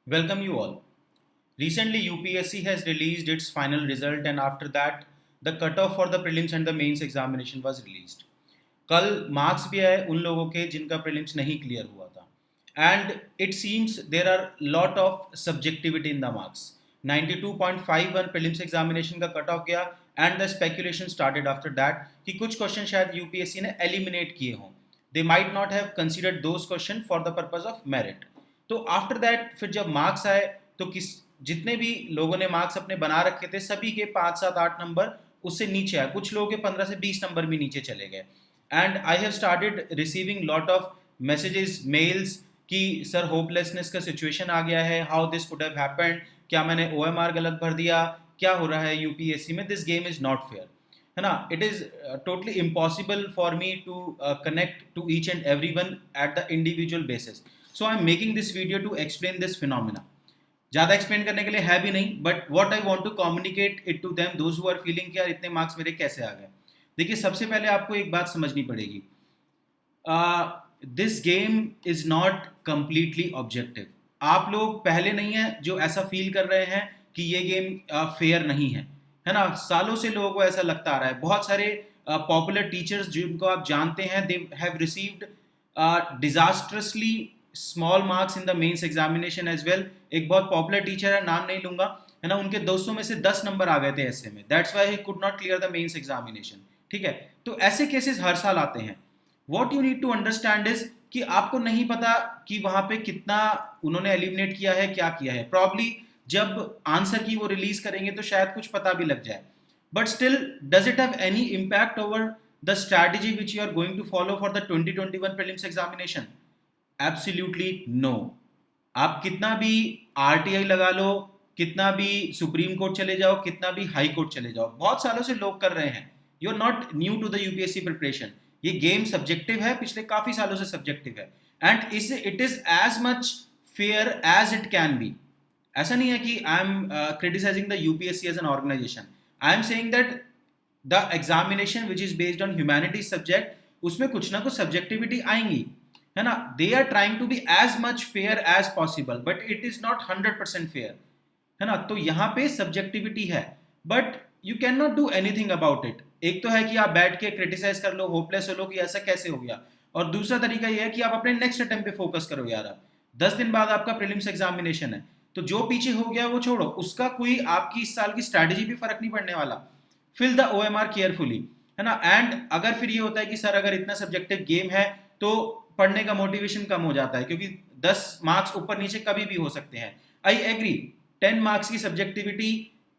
Welcome you all. Recently, UPSC has released its final result, and after that, the cutoff for the prelims and the mains examination was released. कल marks भी आए उन लोगों के जिनका prelims नहीं clear हुआ था and it seems there are lot of subjectivity in the marks 92.51 prelims examination का कट ऑफ गया and the speculation started after that कि कुछ क्वेश्चन शायद यूपीएससी ने एलिमिनेट किए हों. They might not have considered those questions for the purpose of merit. तो after that फिर जब मार्क्स आए तो किस जितने भी लोगों ने मार्क्स अपने बना रखे थे सभी के 5 7 8 नंबर उससे नीचे आए. कुछ लोगों के 15 से 20 नंबर भी नीचे चले गए. And I have started receiving lot of messages mails कि सर होपलेसनेस का सिचुएशन आ गया है, how this could have happened, क्या मैंने OMR गलत भर दिया, क्या हो रहा है यूपीएससी में, this game is not fair, है ना. It is totally impossible for me to connect to each and every one at the individual basis. So I am making this video to explain this phenomena. ज़्यादा explain करने के लिए है भी नहीं, but what I want to communicate it to them those who are feeling कि यार इतने मार्क्स मेरे कैसे आ गए. देखिए, सबसे पहले आपको एक बात समझनी पड़ेगी. This game is not completely objective. आप लोग पहले नहीं है जो ऐसा फील कर रहे हैं कि ये गेम फेयर नहीं है ना. सालों से लोगों को ऐसा लगता आ रहा है. बहुत सारे पॉपुलर टीचर्स जिनको आप जानते हैं, they have received disastrously small marks in the mains examination as well. एक बहुत पॉपुलर टीचर है, नाम नहीं लूंगा, है ना, उनके 200 में से 10 नंबर आ गए थे ऐसे में. That's why he could not clear the mains examination. ठीक है, तो ऐसे केसेस हर साल आते हैं. What you need to understand is कि आपको नहीं पता कि वहां पे कितना उन्होंने एलिमिनेट किया है, क्या किया है. प्रॉब्ली जब आंसर की वो रिलीज करेंगे तो शायद कुछ पता भी लग जाए. But still, does it have any impact over the strategy which you are going to follow for the 2021 prelims examination? Absolutely no. आप कितना भी आरटीआई लगा लो, कितना भी सुप्रीम कोर्ट चले जाओ, कितना भी हाई कोर्ट चले जाओ, बहुत सालों से लोग कर रहे हैं. You are not new to the UPSC preparation. ये गेम सब्जेक्टिव है, पिछले काफी सालों से सब्जेक्टिव है, and is it is as much fair as it can be. ऐसा नहीं है कि I am criticising the UPSC as an organisation. I am saying that the examination which is based on humanities subject, उसमें कुछ ना कुछ subjectivity आएंगी, है ना. They are trying to B as much fair as possible, but it is not 100% fair, है ना. तो यहाँ पे सब्जेक्टिविटी है, but you can not do anything about it. एक तो है कि आप बैठ के क्रिटिसाइज कर लो, होपलेस हो लो कि ऐसा कैसे हो गया, और दूसरा तरीका यह है कि आप अपने नेक्स्ट अटेम्प्ट पे फोकस करो. यार, आप 10 दिन बाद आपका प्रीलिम्स एग्जामिनेशन है, तो जो पीछे हो गया वो छोड़ो, उसका कोई आपकी इस साल की स्ट्रैटेजी भी फर्क नहीं पड़ने वाला. फिल द OMR केयरफुली, है ना. एंड अगर फिर ये होता है कि सर अगर इतना सब्जेक्टिव गेम है तो पढ़ने का मोटिवेशन कम हो जाता है, क्योंकि 10 मार्क्स ऊपर नीचे कभी भी हो सकते हैं. आई एग्री, 10 मार्क्स की सब्जेक्टिविटी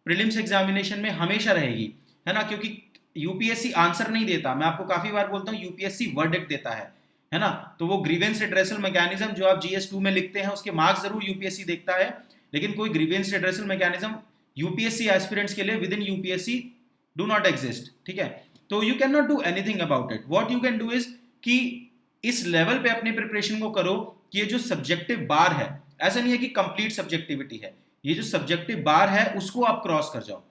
प्रीलिम्स एग्जामिनेशन में हमेशा रहेगी, है ना, क्योंकि यूपीएससी आंसर नहीं देता. मैं आपको काफी बार बोलता हूँ, यूपीएससी वर्डिक्ट देता है ना. तो वो ग्रीवेंस रिड्रेसल मैकेनिज्म जो आप GS2 में लिखते हैं उसके मार्क्स जरूर यूपीएससी देखता है, लेकिन कोई grievance redressal mechanism UPSC aspirants के लिए with in UPSC do not exist. ठीक है, तो you can not do anything about it. What you can do is कि इस लेवल पे अपनी प्रिपरेशन को करो कि ये जो सब्जेक्टिव बार है, ऐसा नहीं है कि कंप्लीट सब्जेक्टिविटी है, ये जो सब्जेक्टिव बार है उसको आप क्रॉस कर जाओ.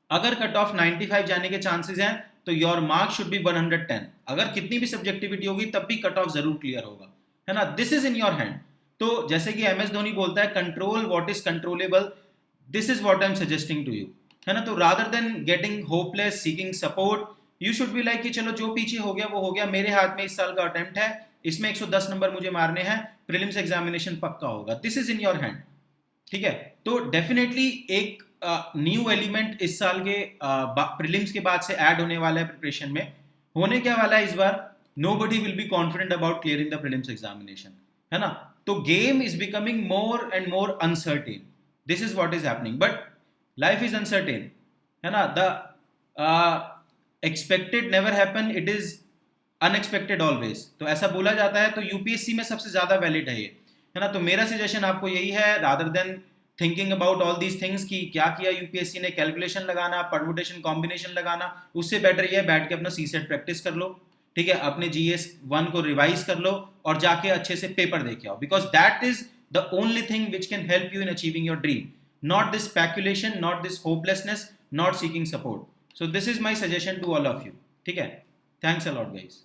अगर कट ऑफ 95 जाने के चांसेस हैं तो योर मार्क्स शुड बी 110. अगर कितनी भी सब्जेक्टिविटी होगी तब भी कट ऑफ जरूर क्लियर होगा, है ना. This is in your hand. तो जैसे कि MS धोनी बोलता है, control what is controllable. This is what I am suggesting to you, है ना. तो rather than getting hopeless, seeking support, you should be like कि चलो जो पीछे हो गया वो हो गया, मेरे हाथ में इस साल का अटेम्प्ट है, इसमें 110 नंबर मुझे मारने हैं, प्रीलिम्स एग्जामिनेशन पक्का होगा. This is in your hand. ठीक है, तो डेफिनेटली एक न्यू एलिमेंट इस साल के प्रीलिम्स के बाद से ऐड होने वाला है प्रिपरेशन में. होने क्या वाला है इस बार? Nobody will be confident about clearing the prelims examination, है ना. तो game is becoming more and more uncertain. This is what is happening, but life is uncertain, है ना. The expected never happen, it is unexpected always. तो ऐसा बोला जाता है, तो यूपीएससी में सबसे ज्यादा वैलिड है ये, है ना. तो मेरा सजेशन आपको यही है, rather than thinking about all these things कि क्या किया यूपीएससी ने, कैलकुलेशन लगाना, परमुटेशन कॉम्बिनेशन लगाना, उससे बेटर ये है बैठ के अपना सीसेट प्रैक्टिस कर लो. ठीक है, अपने GS1 को रिवाइज कर लो और जाके अच्छे से पेपर देके आओ, because that is the only thing which can help you in achieving your dream. Not this speculation, not this hopelessness, not seeking support. So this is my suggestion to all of you. ठीक है, thanks a lot guys.